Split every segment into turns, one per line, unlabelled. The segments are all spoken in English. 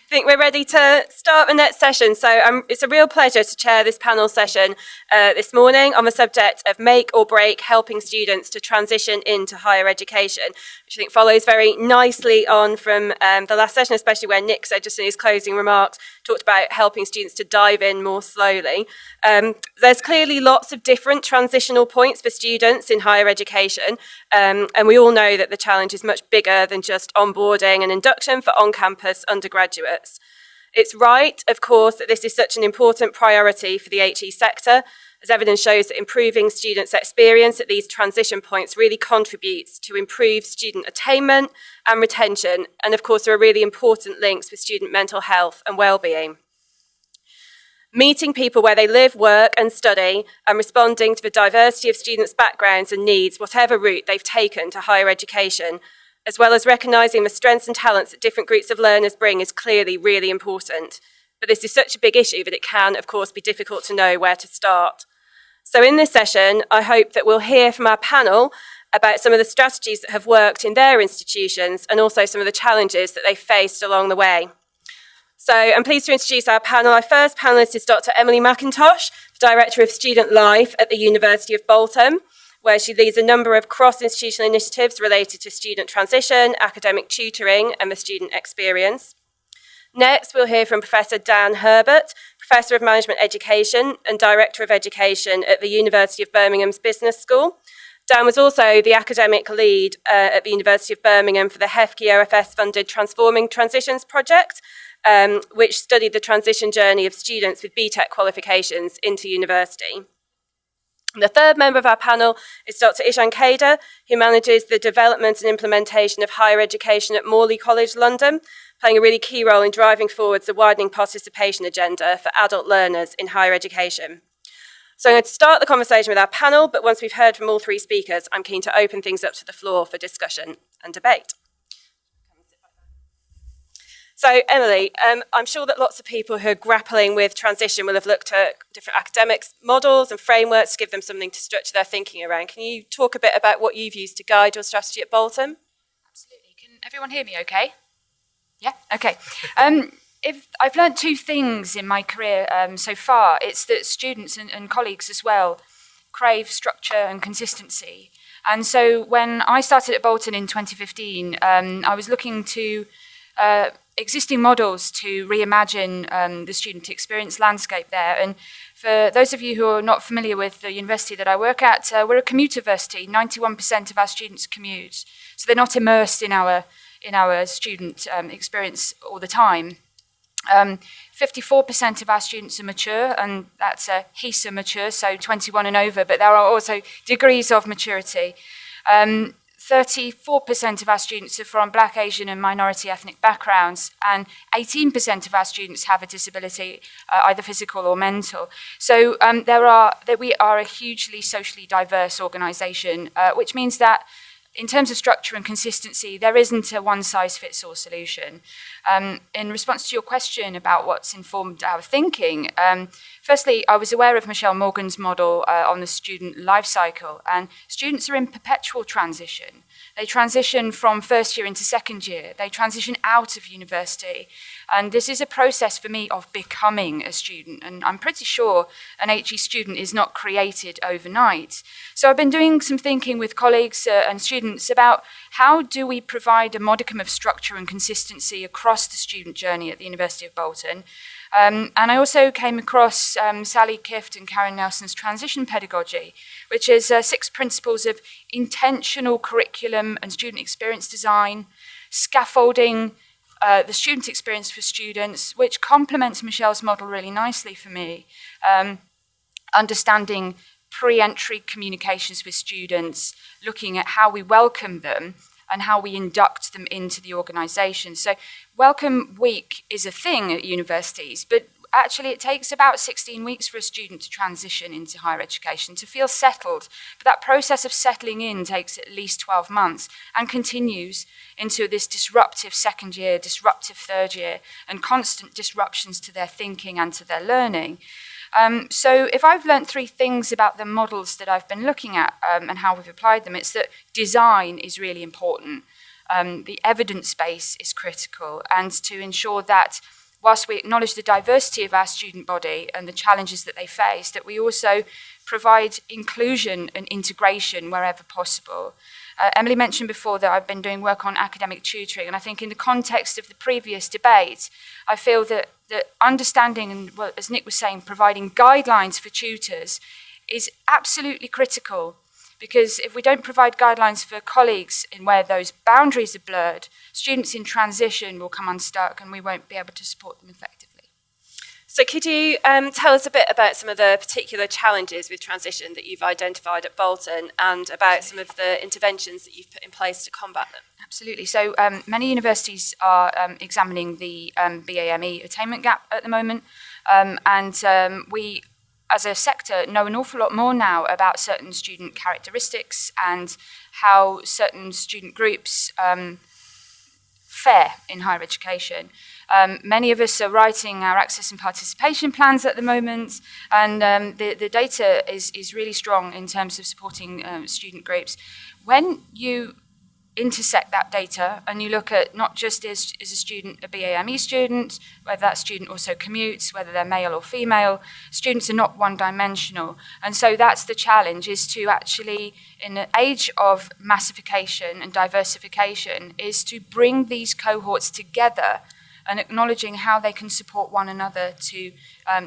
I think we're ready to start the next session. So it's a real pleasure to chair this panel session this morning on the subject of make or break helping students to transition into higher education, which I think follows very nicely on from the last session, especially where Nick said just in his closing remarks, talked about helping students to dive in more slowly. There's clearly lots of different transitional points for students in higher education, and we all know that the challenge is much bigger than just onboarding and induction for on-campus undergraduates. It's right, of course, that this is such an important priority for the HE sector, as evidence shows that improving students' experience at these transition points really contributes to improved student attainment and retention, and of course there are really important links with student mental health and well-being. Meeting people where they live, work and study, and responding to the diversity of students' backgrounds and needs, whatever route they've taken to higher education, as well as recognising the strengths and talents that different groups of learners bring, is clearly really important. But this is such a big issue that it can, of course, be difficult to know where to start. So in this session, I hope that we'll hear from our panel about some of the strategies that have worked in their institutions and also some of the challenges that they faced along the way. So I'm pleased to introduce our panel. Our first panellist is Dr. Emily McIntosh, Director of Student Life at the University of Bolton, where she leads a number of cross-institutional initiatives related to student transition, academic tutoring and the student experience. Next, we'll hear from Professor Dan Herbert, Professor of Management Education and Director of Education at the University of Birmingham's Business School. Dan was also the academic lead at the University of Birmingham for the HEFCE OFS-funded Transforming Transitions project, which studied the transition journey of students with BTEC qualifications into university. The third member of our panel is Dr. Ishan Cader, who manages the development and implementation of higher education at Morley College, London, playing a really key role in driving forwards the widening participation agenda for adult learners in higher education. So I'm going to start the conversation with our panel, but once we've heard from all three speakers, I'm keen to open things up to the floor for discussion and debate. So, Emily, I'm sure that lots of people who are grappling with transition will have looked at different academic models and frameworks to give them something to structure their thinking around. Can you talk a bit about what you've used to guide your strategy at Bolton?
Absolutely. Can everyone hear me okay? Yeah? Okay. If I've learned two things in my career so far. It's that students and colleagues as well crave structure and consistency. And so when I started at Bolton in 2015, I was looking to existing models to reimagine the student experience landscape there. And for those of you who are not familiar with the university that I work at, we're a commuter university. 91% of our students commute. So they're not immersed in our student experience all the time. 54% of our students are mature, and that's a HESA mature, so 21 and over, but there are also degrees of maturity. 34% of our students are from Black, Asian and minority ethnic backgrounds, and 18% of our students have a disability, either physical or mental. So we are a hugely socially diverse organisation, which means that in terms of structure and consistency, there isn't a one-size-fits-all solution. In response to your question about what's informed our thinking, firstly, I was aware of Michelle Morgan's model on the student life cycle, and students are in perpetual transition. They transition from first year into second year. They transition out of university. And this is a process for me of becoming a student. And I'm pretty sure an HE student is not created overnight. So I've been doing some thinking with colleagues and students about how do we provide a modicum of structure and consistency across the student journey at the University of Bolton. And I also came across Sally Kift and Karen Nelson's transition pedagogy, which is 6 principles of intentional curriculum and student experience design, scaffolding the student experience for students, which complements Michelle's model really nicely for me, understanding pre-entry communications with students, looking at how we welcome them and how we induct them into the organisation. So Welcome Week is a thing at universities, but actually it takes about 16 weeks for a student to transition into higher education, to feel settled. But that process of settling in takes at least 12 months and continues into this disruptive second year, disruptive third year, and constant disruptions to their thinking and to their learning. So if I've learned 3 things about the models that I've been looking at and how we've applied them, it's that design is really important. The evidence base is critical, and to ensure that whilst we acknowledge the diversity of our student body and the challenges that they face, that we also provide inclusion and integration wherever possible. Emily mentioned before that I've been doing work on academic tutoring, and I think in the context of the previous debate, I feel that understanding and, well, as Nick was saying, providing guidelines for tutors is absolutely critical, because if we don't provide guidelines for colleagues in where those boundaries are blurred, students in transition will come unstuck and we won't be able to support them effectively.
So could you tell us a bit about some of the particular challenges with transition that you've identified at Bolton, and about some of the interventions that you've put in place to combat them?
Absolutely. So many universities are examining the BAME attainment gap at the moment, and we, as a sector, know an awful lot more now about certain student characteristics and how certain student groups fare in higher education. Many of us are writing our access and participation plans at the moment, and the data is really strong in terms of supporting student groups. When you intersect that data and you look at not just is a student a BAME student, whether that student also commutes, whether they're male or female, students are not one-dimensional. And so that's the challenge, is to actually, in an age of massification and diversification, is to bring these cohorts together and acknowledging how they can support one another to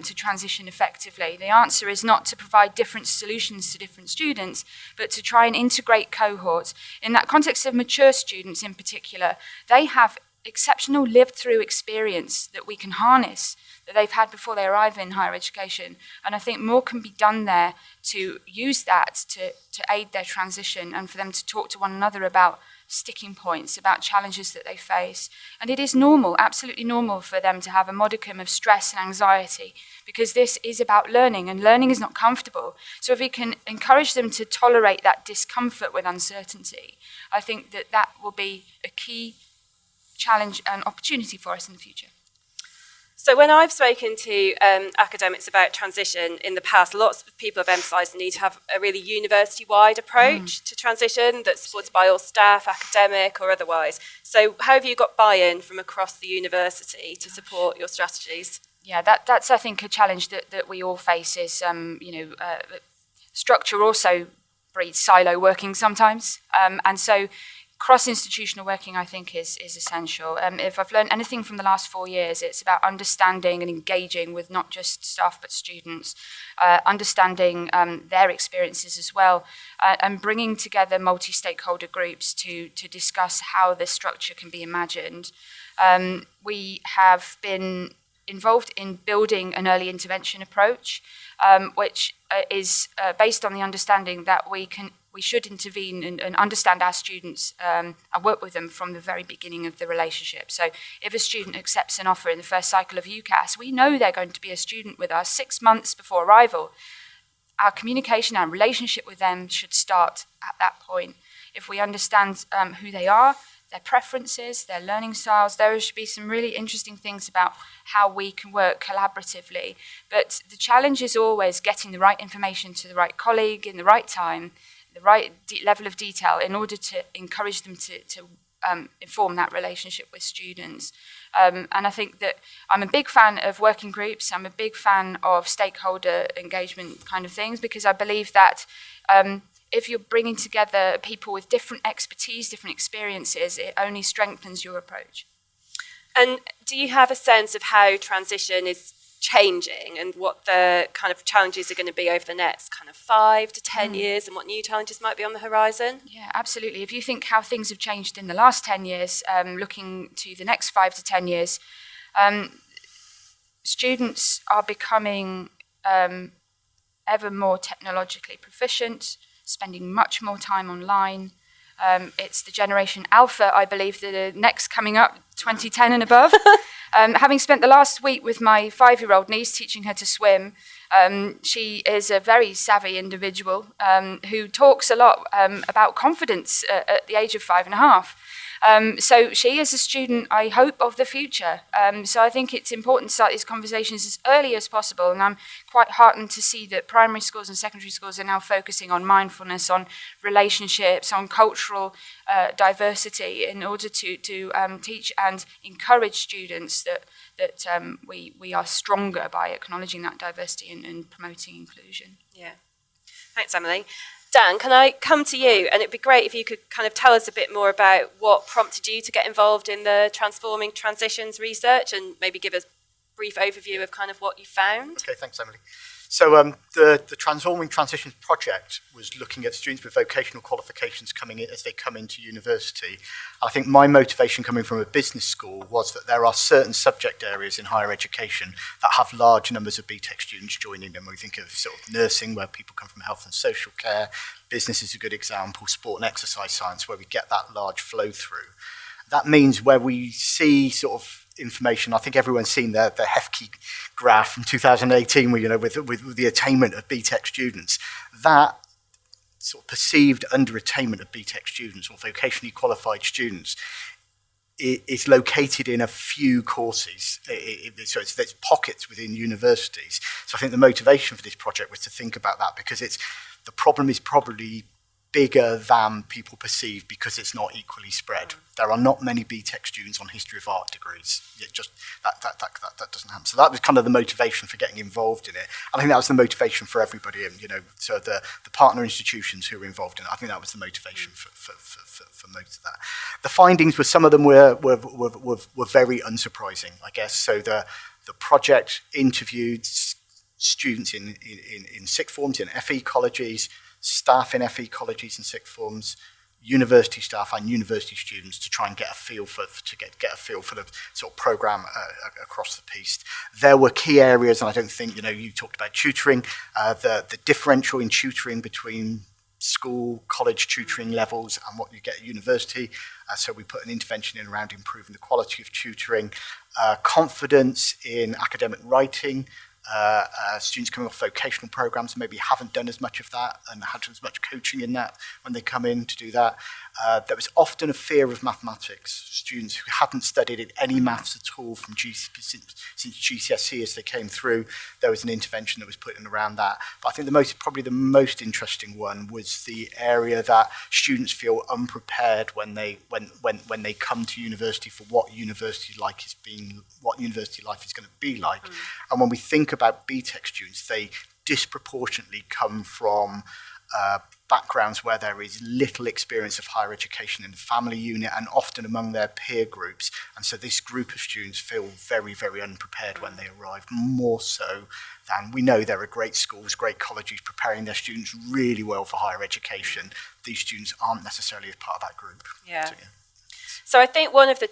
transition effectively. The answer is not to provide different solutions to different students, but to try and integrate cohorts. In that context of mature students in particular, they have exceptional lived-through experience that we can harness, that they've had before they arrive in higher education. And I think more can be done there to use that to aid their transition, and for them to talk to one another about sticking points, about challenges that they face. And it is normal, absolutely normal, for them to have a modicum of stress and anxiety, because this is about learning, and learning is not comfortable. So if we can encourage them to tolerate that discomfort with uncertainty, I think that will be a key challenge and opportunity for us in the future.
So when I've spoken to academics about transition in the past, lots of people have emphasised the need to have a really university-wide approach to transition that's supported by all staff, academic or otherwise. So how have you got buy-in from across the university to support your strategies?
Yeah, that's I think a challenge that we all face is, structure also breeds silo working sometimes. And so cross-institutional working, I think, is essential. If I've learned anything from the last 4 years, it's about understanding and engaging with not just staff but students, understanding their experiences as well, and bringing together multi-stakeholder groups to discuss how this structure can be imagined. We have been involved in building an early intervention approach, which is based on the understanding that we should intervene and understand our students and work with them from the very beginning of the relationship. So if a student accepts an offer in the first cycle of UCAS, we know they're going to be a student with us 6 months before arrival. Our communication, our relationship with them should start at that point. If we understand who they are, their preferences, their learning styles, there should be some really interesting things about how we can work collaboratively. But the challenge is always getting the right information to the right colleague in the right time, the right level of detail, in order to encourage them to inform that relationship with students. And I think that I'm a big fan of working groups. I'm a big fan of stakeholder engagement kind of things, because I believe that if you're bringing together people with different expertise, different experiences, it only strengthens your approach.
And do you have a sense of how transition is changing and what the kind of challenges are going to be over the next kind of 5 to 10 years, and what new challenges might be on the horizon?
Yeah, absolutely. If you think how things have changed in the last 10 years, looking to the next 5 to 10 years, students are becoming ever more technologically proficient, spending much more time online. It's the generation Alpha, I believe, that are next coming up, 2010 and above. Having spent the last week with my 5-year-old niece teaching her to swim, she is a very savvy individual who talks a lot about confidence at the age of 5.5. So she is a student, I hope, of the future. So I think it's important to start these conversations as early as possible. And I'm quite heartened to see that primary schools and secondary schools are now focusing on mindfulness, on relationships, on cultural diversity in order to teach and encourage students that we are stronger by acknowledging that diversity and promoting inclusion.
Yeah. Thanks, Emily. Dan, can I come to you? And it'd be great if you could kind of tell us a bit more about what prompted you to get involved in the Transforming Transitions research and maybe give us a brief overview of kind of what you found.
Okay, thanks, Emily. So the Transforming Transitions project was looking at students with vocational qualifications coming in as they come into university. I think my motivation coming from a business school was that there are certain subject areas in higher education that have large numbers of BTEC students joining them. We think of sort of nursing, where people come from health and social care. Business is a good example. Sport and exercise science, where we get that large flow through. That means where we see sort of information, I think everyone's seen the HEFKI graph from 2018 where, with the attainment of BTEC students. That sort of perceived under-attainment of BTEC students or vocationally qualified students is located in a few courses. So there's pockets within universities. So I think the motivation for this project was to think about that, because the problem is probably bigger than people perceive because it's not equally spread. There are not many BTEC students on history of art degrees. It just that doesn't happen. So that was kind of the motivation for getting involved in it. And I think that was the motivation for everybody. And so the partner institutions who were involved in it, I think that was the motivation for most of that. The findings were, some of them were very unsurprising, I guess. So the project interviewed students in sixth forms, in FE colleges, staff in FE colleges and sixth forms, university staff and university students, to try and get a feel for the sort of programme across the piece. There were key areas, and I don't think you talked about tutoring, the differential in tutoring between school, college tutoring levels and what you get at university. So we put an intervention in around improving the quality of tutoring, confidence in academic writing. Students coming off vocational programs maybe haven't done as much of that and had as much coaching in that when they come in to do that. There was often a fear of mathematics. Students who hadn't studied any maths at all from since GCSE as they came through, there was an intervention that was put in around that. But I think probably the most interesting one was the area that students feel unprepared when they come to university for what university life is going to be like. And when we think about BTEC students, they disproportionately come from backgrounds where there is little experience of higher education in the family unit and often among their peer groups. And so this group of students feel very, very unprepared when they arrive, more so than we know there are great schools, great colleges preparing their students really well for higher education. These students aren't necessarily a part of that group.
Yeah. So I think one of the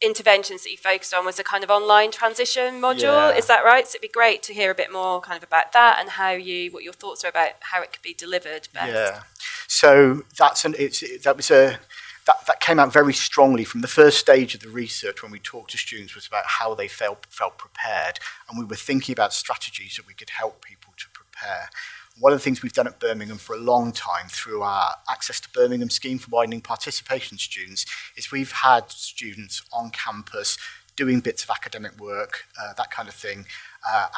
interventions that you focused on was a kind of online transition module. Yeah. Is that right? So it'd be great to hear a bit more kind of about that and what your thoughts are about how it could be delivered best.
Yeah. So that came out very strongly from the first stage of the research when we talked to students, was about how they felt prepared, and we were thinking about strategies that we could help people to prepare. One of the things we've done at Birmingham for a long time through our Access to Birmingham scheme for widening participation students is we've had students on campus doing bits of academic work, that kind of thing.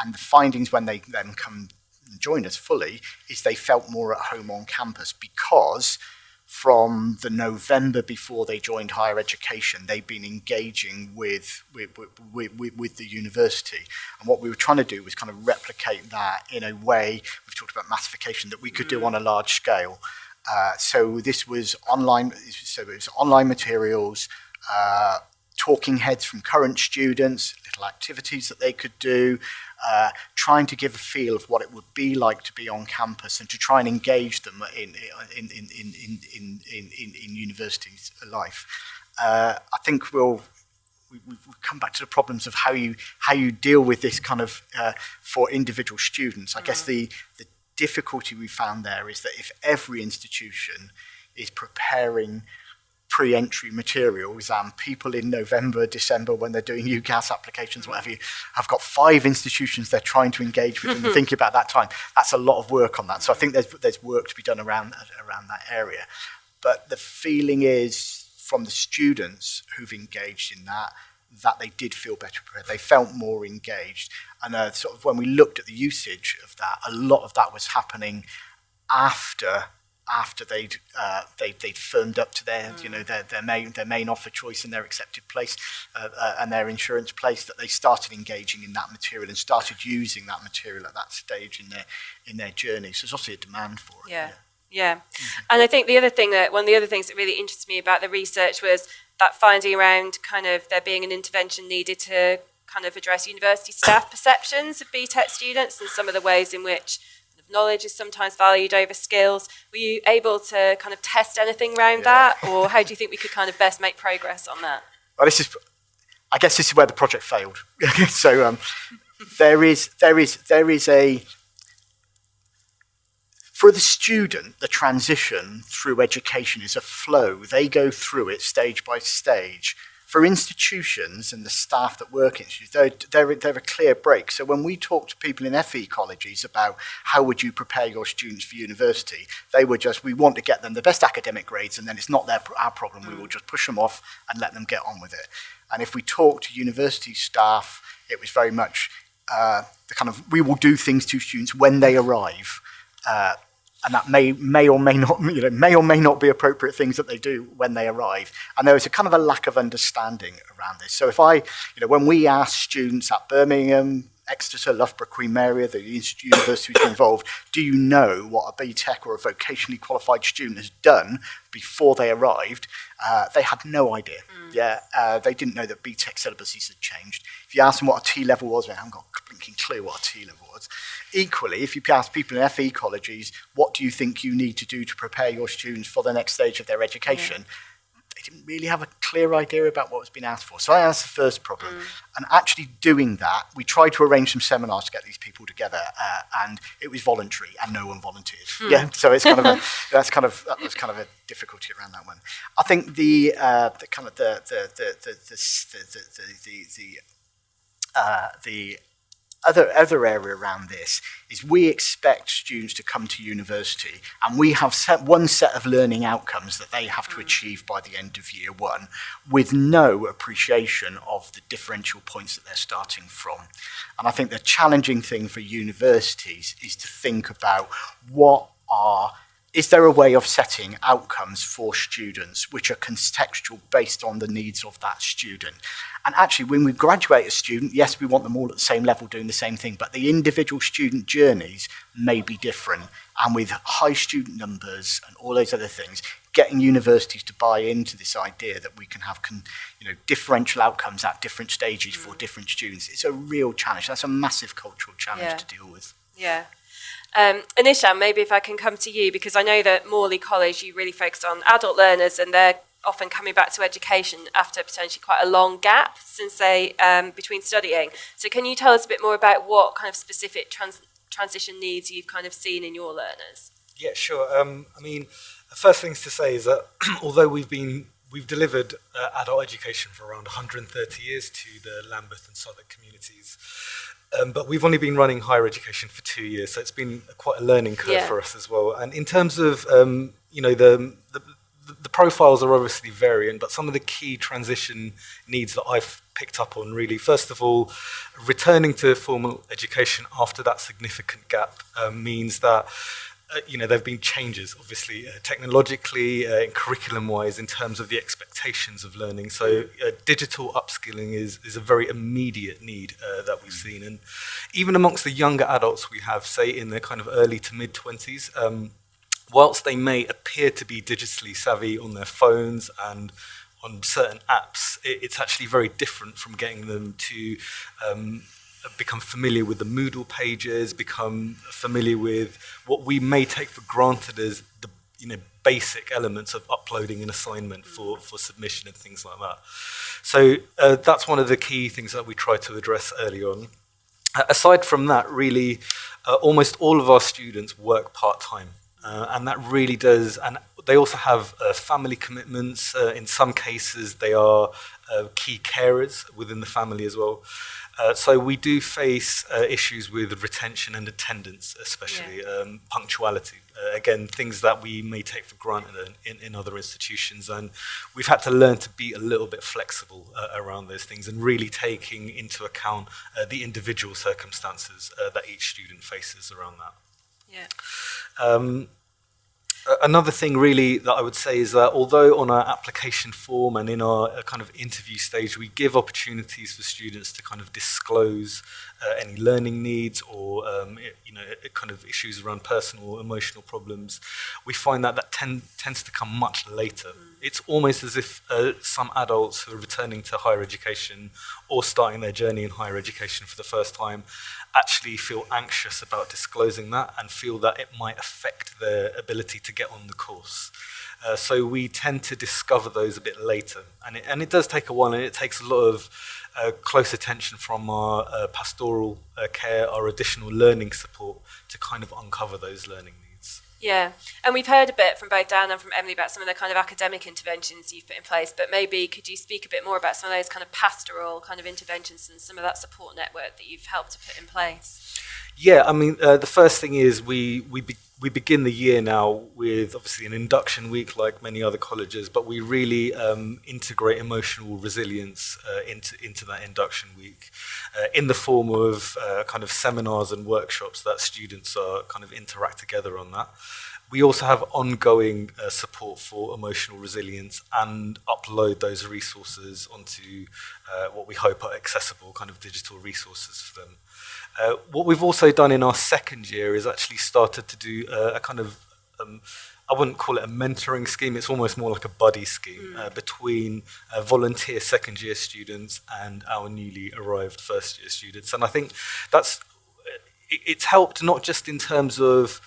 And the findings when they then come and join us fully is they felt more at home on campus, because from the November before they joined higher education, they've been engaging with the university. And what we were trying to do was kind of replicate that in a way, we've talked about massification, that we could do on a large scale. So this was online, so it was online materials, talking heads from current students, little activities that they could do, trying to give a feel of what it would be like to be on campus and to try and engage them in university life. I think we'll come back to the problems of how you deal with this kind of for individual students. I guess the difficulty we found there is that if every institution is preparing pre-entry materials and people in November, December, when they're doing UCAS applications, whatever, have got 5 institutions they're trying to engage with and thinking about that time. That's a lot of work on that. So I think there's work to be done around that area. But the feeling is from the students who've engaged in that they did feel better prepared. They felt more engaged. And sort of when we looked at the usage of that, a lot of that was happening after they'd firmed up to their their main offer choice and their accepted place and their insurance place, that they started engaging in that material and started using that material at that stage in their journey. So there's obviously a demand for it.
Yeah. And I think one of the other things that really interested me about the research was that finding around kind of there being an intervention needed to kind of address university staff perceptions of BTEC students and some of the ways in which knowledge is sometimes valued over skills. Were you able to kind of test anything around that, or how do you think we could kind of best make progress on that?
Well, I guess this is where the project failed. So there is a, for the student, the transition through education is a flow. They go through it stage by stage. For institutions and the staff that work in institutions, they're a clear break. So when we talk to people in FE colleges about how would you prepare your students for university, they were just, we want to get them the best academic grades, and then it's not our problem. We will just push them off and let them get on with it. And if we talk to university staff, it was very much the kind of, we will do things to students when they arrive. And that may or may not be appropriate things that they do when they arrive. And there is a kind of a lack of understanding around this. So when we ask students at Birmingham, Exeter, Loughborough, Queen Mary, the universities involved, do you know what a BTEC or a vocationally qualified student has done before they arrived? They had no idea. They didn't know that BTEC syllabuses had changed. If you ask them what a T-level was, they haven't got a blinking clue what a T-level was. Equally, if you ask people in FE colleges, what do you think you need to do to prepare your students for the next stage of their education? They didn't really have a clear idea about what was being asked for. So that's the first problem. And actually doing that, we tried to arrange some seminars to get these people together, and it was voluntary, and no one volunteered. So it's kind of that was kind of a difficulty around that one. I think the other area around this is we expect students to come to university, and we have one set of learning outcomes that they have to achieve by the end of year one, with no appreciation of the differential points that they're starting from. And I think the challenging thing for universities is to think about is there a way of setting outcomes for students which are contextual based on the needs of that student? And actually, when we graduate a student, yes, we want them all at the same level doing the same thing, but the individual student journeys may be different. And with high student numbers and all those other things, getting universities to buy into this idea that we can have differential outcomes at different stages for different students, it's a real challenge. That's a massive cultural challenge to deal with.
Yeah. And Ishan, maybe if I can come to you, because I know that Morley College, you really focus on adult learners, and they're often coming back to education after potentially quite a long gap since between studying. So can you tell us a bit more about what kind of specific transition needs you've kind of seen in your learners?
Yeah, sure. I mean, the first things to say is that although we've delivered adult education for around 130 years to the Lambeth and Southwark communities, but we've only been running higher education for 2 years, so it's been quite a learning curve for us as well. And in terms of, the profiles are obviously varying, but some of the key transition needs that I've picked up on really, first of all, returning to formal education after that significant gap means that there have been changes, obviously, technologically, curriculum-wise, in terms of the expectations of learning. So digital upskilling is a very immediate need that we've seen. And even amongst the younger adults we have, say, in their kind of early to mid-20s, whilst they may appear to be digitally savvy on their phones and on certain apps, it's actually very different from getting them to become familiar with the Moodle pages, become familiar with what we may take for granted as the basic elements of uploading an assignment for submission and things like that. So that's one of the key things that we try to address early on. Aside from that, really, almost all of our students work part-time. And that really does, and they also have family commitments. In some cases, they are key carers within the family as well. So we do face issues with retention and attendance, especially punctuality. Again, things that we may take for granted in other institutions, and we've had to learn to be a little bit flexible around those things and really taking into account the individual circumstances that each student faces around that.
Yeah.
Another thing really that I would say is that although on our application form and in our kind of interview stage, we give opportunities for students to kind of disclose any learning needs or kind of issues around personal emotional problems, we find that tends to come much later. It's almost as if some adults who are returning to higher education or starting their journey in higher education for the first time actually feel anxious about disclosing that and feel that it might affect their ability to get on the course. So we tend to discover those a bit later. And it does take a while, and it takes a lot of close attention from our pastoral care, our additional learning support to kind of uncover those learning needs.
Yeah, and we've heard a bit from both Dan and from Emily about some of the kind of academic interventions you've put in place, but maybe could you speak a bit more about some of those kind of pastoral kind of interventions and some of that support network that you've helped to put in place?
Yeah, I mean, the first thing is we begin the year now with obviously an induction week like many other colleges, but we really integrate emotional resilience into that induction week in the form of kind of seminars and workshops that students are kind of interact together on that. We also have ongoing support for emotional resilience and upload those resources onto what we hope are accessible kind of digital resources for them. What we've also done in our second year is actually started to do a kind of, I wouldn't call it a mentoring scheme, it's almost more like a buddy scheme between volunteer second year students and our newly arrived first year students. And I think it's helped not just in terms of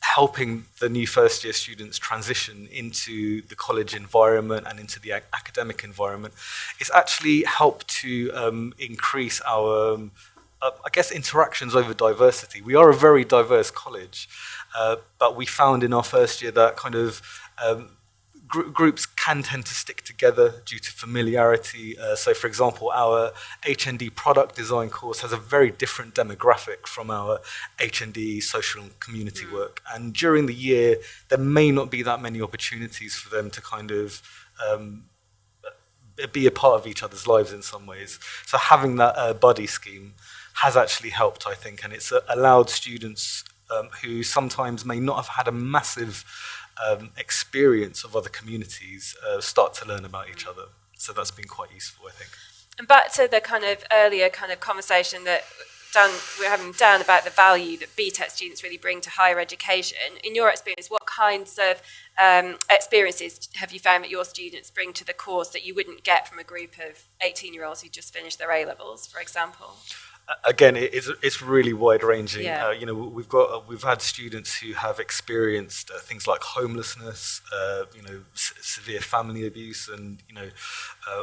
helping the new first year students transition into the college environment and into the academic environment. It's actually helped to increase our I guess interactions over diversity. We are a very diverse college, but we found in our first year that kind of groups can tend to stick together due to familiarity. So for example, our HND product design course has a very different demographic from our HND social and community work. And during the year, there may not be that many opportunities for them to kind of be a part of each other's lives in some ways. So having that buddy scheme has actually helped, I think, and it's allowed students who sometimes may not have had a massive experience of other communities start to learn about each other. So that's been quite useful, I think.
And back to the kind of earlier kind of conversation that we're having Dan about the value that BTEC students really bring to higher education. In your experience, what kinds of experiences have you found that your students bring to the course that you wouldn't get from a group of 18-year-olds who just finished their A-levels, for example?
Again, it's really wide-ranging.
Yeah.
We've had students who have experienced things like homelessness, severe family abuse, and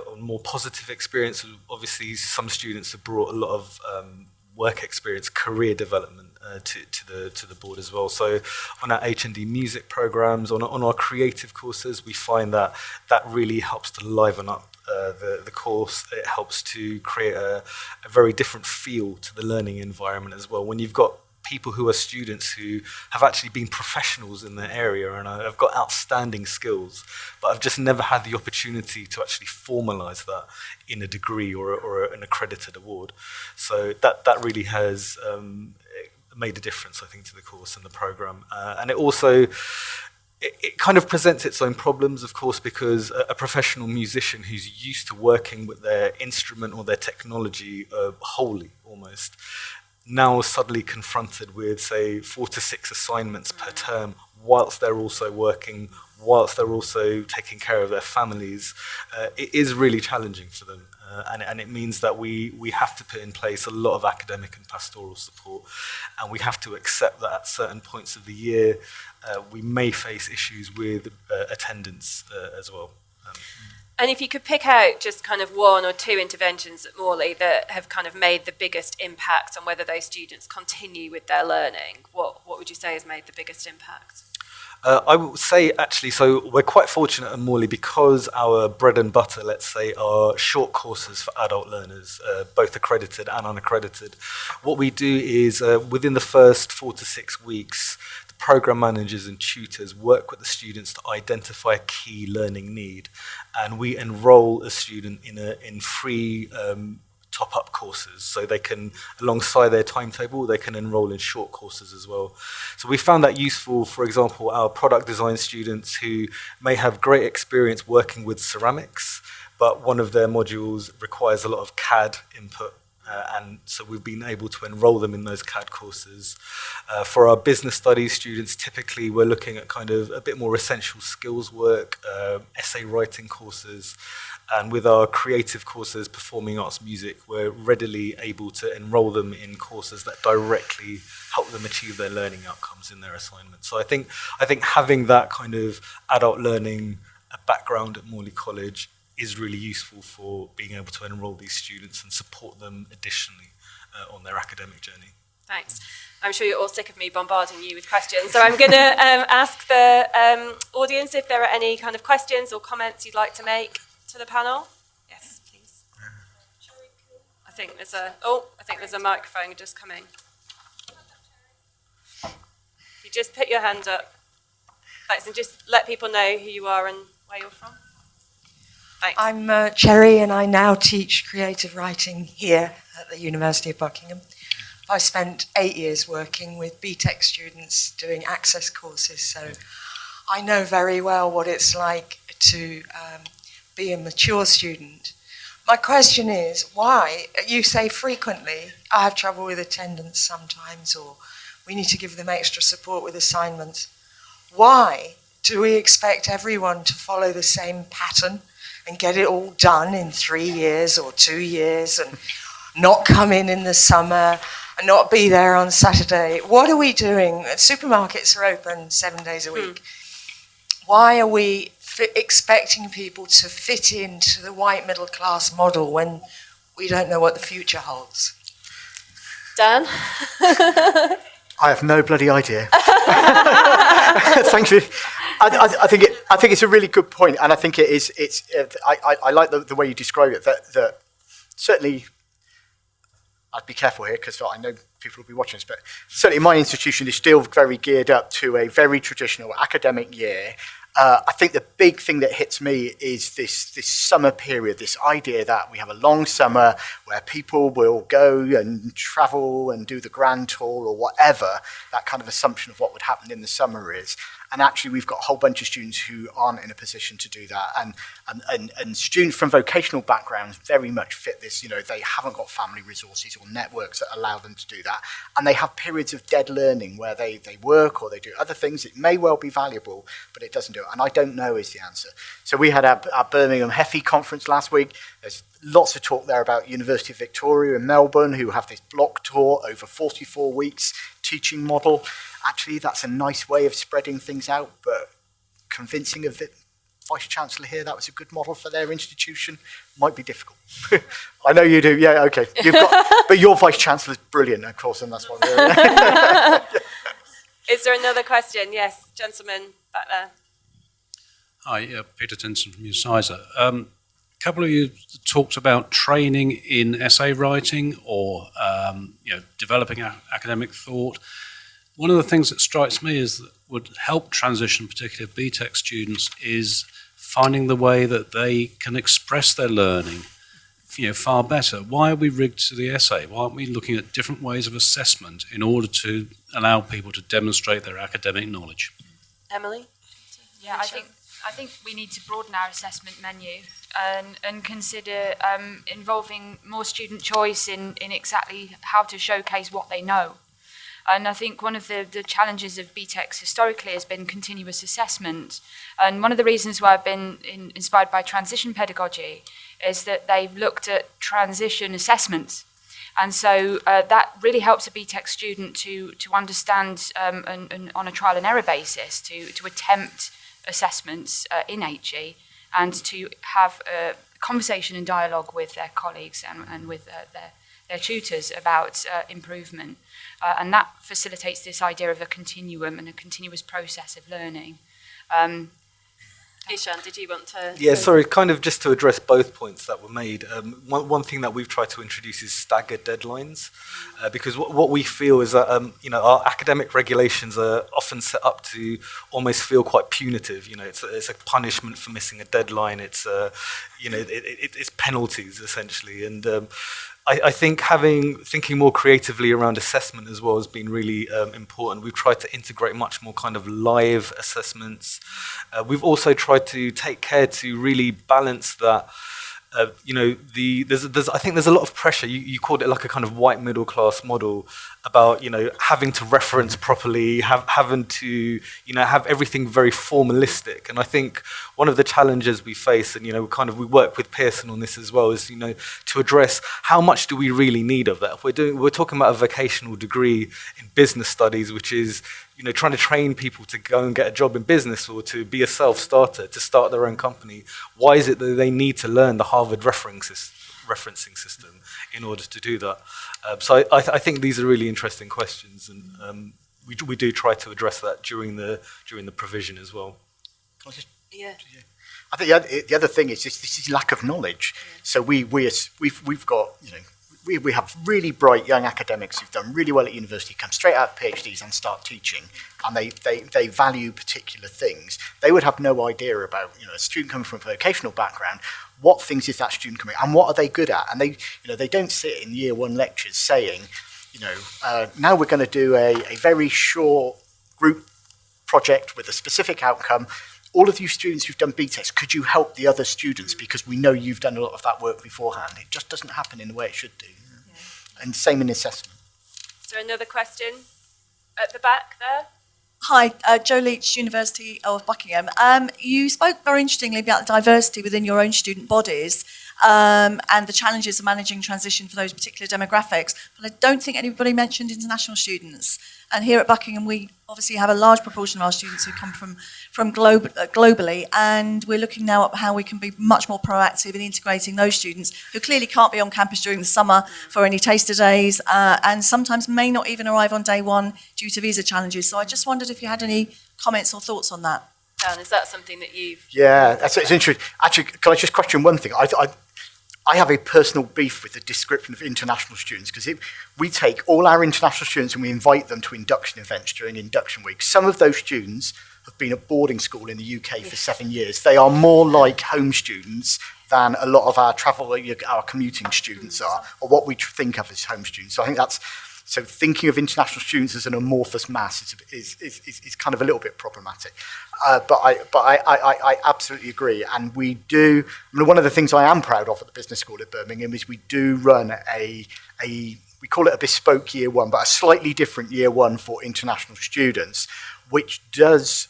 on more positive experience. Obviously, some students have brought a lot of work experience, career development to the board as well. So on our H&D music programs, on our creative courses, we find that really helps to liven up the course. It helps to create a very different feel to the learning environment as well. When you've got people who are students who have actually been professionals in their area and have got outstanding skills, but have just never had the opportunity to actually formalize that in a degree or an accredited award. So that really has made a difference, I think, to the course and the program. And it also it kind of presents its own problems, of course, because a professional musician who's used to working with their instrument or their technology wholly almost, now suddenly confronted with, say, 4 to 6 assignments per term, whilst they're also working, whilst they're also taking care of their families, it is really challenging for them. And it means that we have to put in place a lot of academic and pastoral support, and we have to accept that at certain points of the year, we may face issues with attendance as well.
And if you could pick out just kind of 1 or 2 interventions at Morley that have kind of made the biggest impact on whether those students continue with their learning, what would you say has made the biggest impact?
I will say, actually, so we're quite fortunate at Morley because our bread and butter, let's say, are short courses for adult learners, both accredited and unaccredited. What we do is within the first 4 to 6 weeks, the program managers and tutors work with the students to identify a key learning need, and we enroll a student in free top-up courses, so they can, alongside their timetable, they can enroll in short courses as well. So we found that useful, for example, our product design students who may have great experience working with ceramics, but one of their modules requires a lot of CAD input, and so we've been able to enroll them in those CAD courses. For our business studies students, typically we're looking at kind of a bit more essential skills work, essay writing courses, and with our creative courses, performing arts, music, we're readily able to enroll them in courses that directly help them achieve their learning outcomes in their assignments. So I think having that kind of adult learning background at Morley College is really useful for being able to enroll these students and support them additionally on their academic journey.
Thanks. I'm sure you're all sick of me bombarding you with questions, so I'm going to ask the audience if there are any kind of questions or comments you'd like to make to the panel. Yes, please. I think there's a microphone just coming. You just put your hand up. Thanks, and just let people know who you are and where you're from. Thanks.
I'm Cherry, and I now teach creative writing here at the University of Buckingham. I spent 8 years working with BTEC students doing access courses, so I know very well what it's like to be a mature student. My question is, why, you say frequently, I have trouble with attendance sometimes, or we need to give them extra support with assignments. Why do we expect everyone to follow the same pattern and get it all done in 3 years or 2 years and not come in the summer and not be there on Saturday? What are we doing? Supermarkets are open 7 days a week. Why are we expecting people to fit into the white middle class model when we don't know what the future holds?
Dan?
I have no bloody idea. Thank you. I think it's a really good point, and I think it is. I like the way you describe it. That certainly, I'd be careful here because I know people will be watching this, but certainly my institution is still very geared up to a very traditional academic year. I think the big thing that hits me is this summer period, this idea that we have a long summer where people will go and travel and do the grand tour or whatever, that kind of assumption of what would happen in the summer is. And actually, we've got a whole bunch of students who aren't in a position to do that. And students from vocational backgrounds very much fit this. They haven't got family resources or networks that allow them to do that. And they have periods of dead learning where they work or they do other things. It may well be valuable, but it doesn't do it. And I don't know is the answer. So we had our Birmingham HEFI conference last week. There's lots of talk there about University of Victoria in Melbourne, who have this block tour over 44 weeks teaching model. Actually, that's a nice way of spreading things out, but convincing a Vice-Chancellor here that was a good model for their institution might be difficult. I know you do, yeah, okay. But your Vice-Chancellor's brilliant, of course, and that's why we're yeah.
Is there another question? Yes, gentleman back there.
Hi, Peter Tinson from UCISA. A couple of you talked about training in essay writing or developing academic thought. One of the things that strikes me is that would help transition, particularly BTEC students, is finding the way that they can express their learning, far better. Why are we rigged to the essay? Why aren't we looking at different ways of assessment in order to allow people to demonstrate their academic knowledge?
Emily?
Yeah, I think we need to broaden our assessment menu and consider involving more student choice in exactly how to showcase what they know. And I think one of the challenges of BTECs historically has been continuous assessment. And one of the reasons why I've been inspired by transition pedagogy is that they've looked at transition assessments. And so that really helps a BTEC student to understand and on a trial and error basis to attempt assessments in HE and to have a conversation and dialogue with their colleagues and with their tutors about improvement. And that facilitates this idea of a continuum and a continuous process of learning.
Ishan, did you want to?
Yeah, sorry, kind of just to address both points that were made. One thing that we've tried to introduce is staggered deadlines, because what we feel is that our academic regulations are often set up to almost feel quite punitive. It's a punishment for missing a deadline. It's it's penalties essentially, and I think thinking more creatively around assessment as well has been really important. We've tried to integrate much more kind of live assessments. We've also tried to take care to really balance that. I think there's a lot of pressure. You called it like a kind of white middle class model about having to reference properly, having to have everything very formalistic. And I think one of the challenges we face, and we work with Pearson on this as well, is to address how much do we really need of that. We're talking about a vocational degree in business studies, which is trying to train people to go and get a job in business or to be a self-starter, to start their own company. Why is it that they need to learn the Harvard referencing system in order to do that? So I think these are really interesting questions, and we do try to address that during the provision as well.
Yeah.
I think the other thing is this is lack of knowledge. Yeah. So we've got we have really bright young academics who've done really well at university, come straight out of PhDs and start teaching, and they value particular things. They would have no idea about a student coming from a vocational background. What things is that student coming, and what are they good at? And they don't sit in year one lectures saying, now we're going to do a very short group project with a specific outcome. All of you students who've done BTECs, could you help the other students, because we know you've done a lot of that work beforehand. It just doesn't happen in the way it should do. Yeah. And same in assessment.
Is there another question at the back there?
Hi, Jo Leach, University of Buckingham. You spoke very interestingly about diversity within your own student bodies and the challenges of managing transition for those particular demographics, but I don't think anybody mentioned international students. And here at Buckingham, we obviously have a large proportion of our students who come from globally, and we're looking now at how we can be much more proactive in integrating those students who clearly can't be on campus during the summer for any taster days, and sometimes may not even arrive on day one due to visa challenges. So I just wondered if you had any comments or thoughts on that.
Dan, is that something that you've...
Yeah, it's interesting. Actually, can I just question one thing? I have a personal beef with the description of international students, because we take all our international students and we invite them to induction events during induction week. Some of those students have been at boarding school in the UK for 7 years. They are more like home students than a lot of our commuting students are, or what we think of as home students. So I think so thinking of international students as an amorphous mass is kind of a little bit problematic. But I absolutely agree. And we do, one of the things I am proud of at the business school at Birmingham is we do run we call it a bespoke year one, but a slightly different year one for international students, which does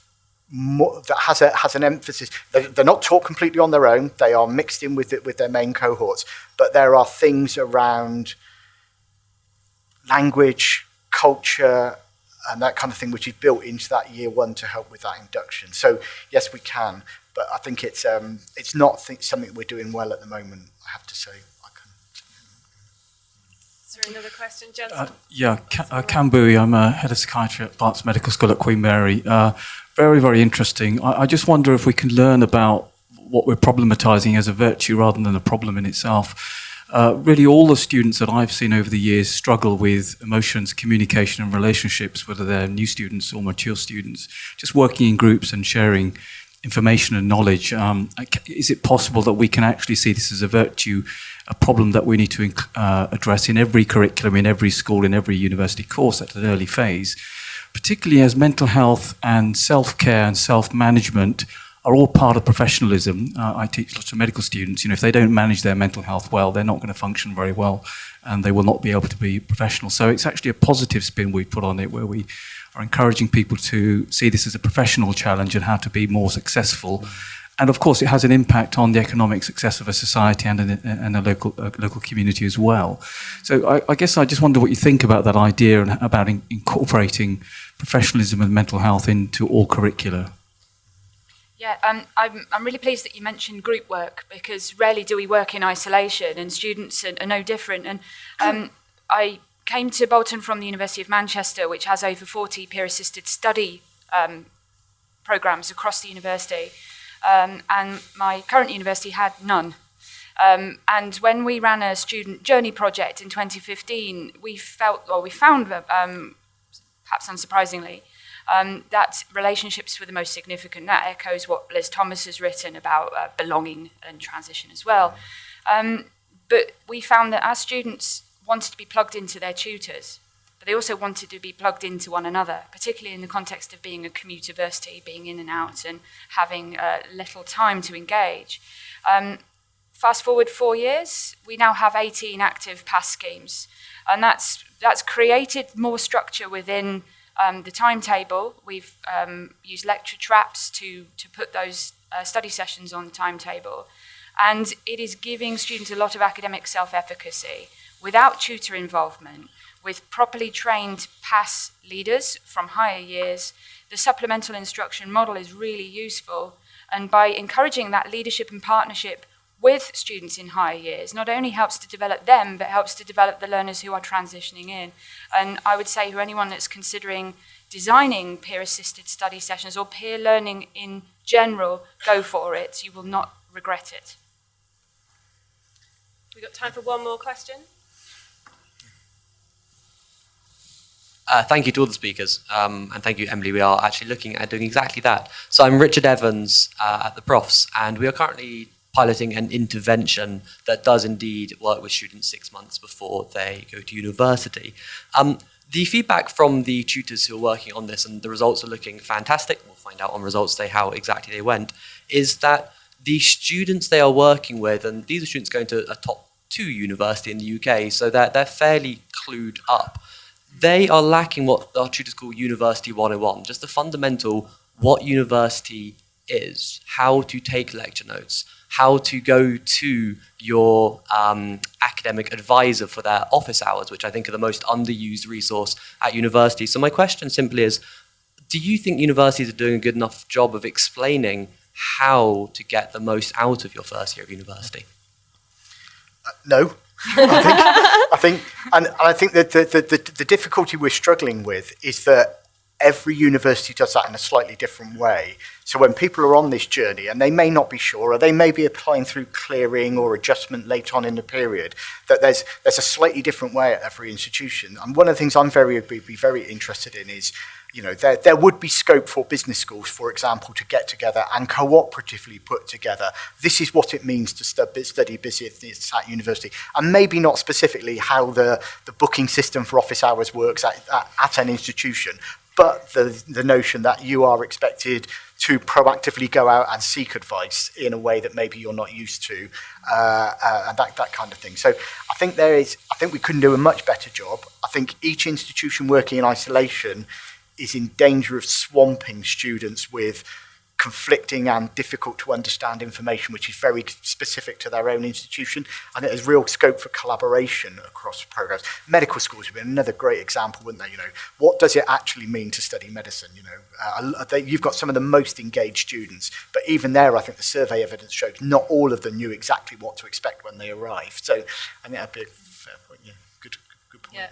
that has an emphasis. They're not taught completely on their own. They are mixed in with their main cohorts, but there are things around language, culture, and that kind of thing, which is built into that year one to help with that induction. So yes, we can, but I think it's not something we're doing well at the moment, I have to say.
Is there another question, Jensen?
Cam Bowie, I'm head of psychiatry at Barts Medical School at Queen Mary. Very, very interesting. I just wonder if we can learn about what we're problematising as a virtue rather than a problem in itself. Really, all the students that I've seen over the years struggle with emotions, communication, and relationships, whether they're new students or mature students. Just working in groups and sharing information and knowledge. Is it possible that we can actually see this as a virtue, a problem that we need to address in every curriculum, in every school, in every university course at an early phase, particularly as mental health and self-care and self-management are all part of professionalism. I teach lots of medical students. If they don't manage their mental health well, they're not going to function very well, and they will not be able to be professional. So it's actually a positive spin we put on it, where we are encouraging people to see this as a professional challenge and how to be more successful. And of course, it has an impact on the economic success of a society and a local community as well. So I guess I just wonder what you think about that idea and about incorporating professionalism and mental health into all curricula.
Yeah, I'm really pleased that you mentioned group work, because rarely do we work in isolation, and students are no different. And I came to Bolton from the University of Manchester, which has over 40 peer-assisted study programmes across the university, and my current university had none. And when we ran a student journey project in 2015, we found, perhaps unsurprisingly, that relationships were the most significant. That echoes what Liz Thomas has written about belonging and transition as well. But we found that our students wanted to be plugged into their tutors, but they also wanted to be plugged into one another, particularly in the context of being a community, being in and out and having little time to engage. Fast forward 4 years, we now have 18 active PASS schemes, and that's created more structure within the timetable. We've used lecture traps to put those study sessions on the timetable, and it is giving students a lot of academic self-efficacy without tutor involvement, with properly trained PASS leaders from higher years. The supplemental instruction model is really useful, and by encouraging that leadership and partnership with students in higher years, not only helps to develop them, but helps to develop the learners who are transitioning in. And I would say to anyone that's considering designing peer-assisted study sessions or peer learning in general, go for it. You will not regret it.
We've got time for one more question.
Thank you to all the speakers, and thank you, Emily. We are actually looking at doing exactly that. So I'm Richard Evans at the Profs, and we are currently piloting an intervention that does indeed work with students 6 months before they go to university. The feedback from the tutors who are working on this, and the results are looking fantastic, we'll find out on results day how exactly they went, is that the students they are working with, and these are students going to a top 2 university in the UK, so that they're fairly clued up. They are lacking what our tutors call University 101, just the fundamental what university is, how to take lecture notes, how to go to your academic advisor for their office hours, which I think are the most underused resource at university. So my question simply is, do you think universities are doing a good enough job of explaining how to get the most out of your first year of university?
No. I think that the difficulty we're struggling with is that every university does that in a slightly different way. So when people are on this journey and they may not be sure, or they may be applying through clearing or adjustment later on in the period, that there's a slightly different way at every institution. And one of the things I'm be very interested in is, you know, there would be scope for business schools, for example, to get together and cooperatively put together, this is what it means to study business at university. And maybe not specifically how the booking system for office hours works at an institution, but the notion that you are expected to proactively go out and seek advice in a way that maybe you're not used to, and that kind of thing. So I think we couldn't do a much better job. I think each institution working in isolation is in danger of swamping students with conflicting and difficult to understand information which is very specific to their own institution, and there's real scope for collaboration across programs. Medical schools would be another great example, wouldn't they? You know, what does it actually mean to study medicine? You know, you've got some of the most engaged students, but even there, I think the survey evidence showed not all of them knew exactly what to expect when they arrived. So I think that'd be a fair point. Yeah, good point.
Yeah.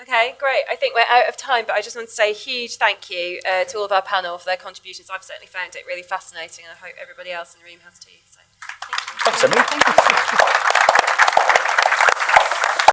Okay, great. I think we're out of time, but I just want to say a huge thank you to all of our panel for their contributions. I've certainly found it really fascinating, and I hope everybody else in the room has too. So, thank you.
Thanks, Emily.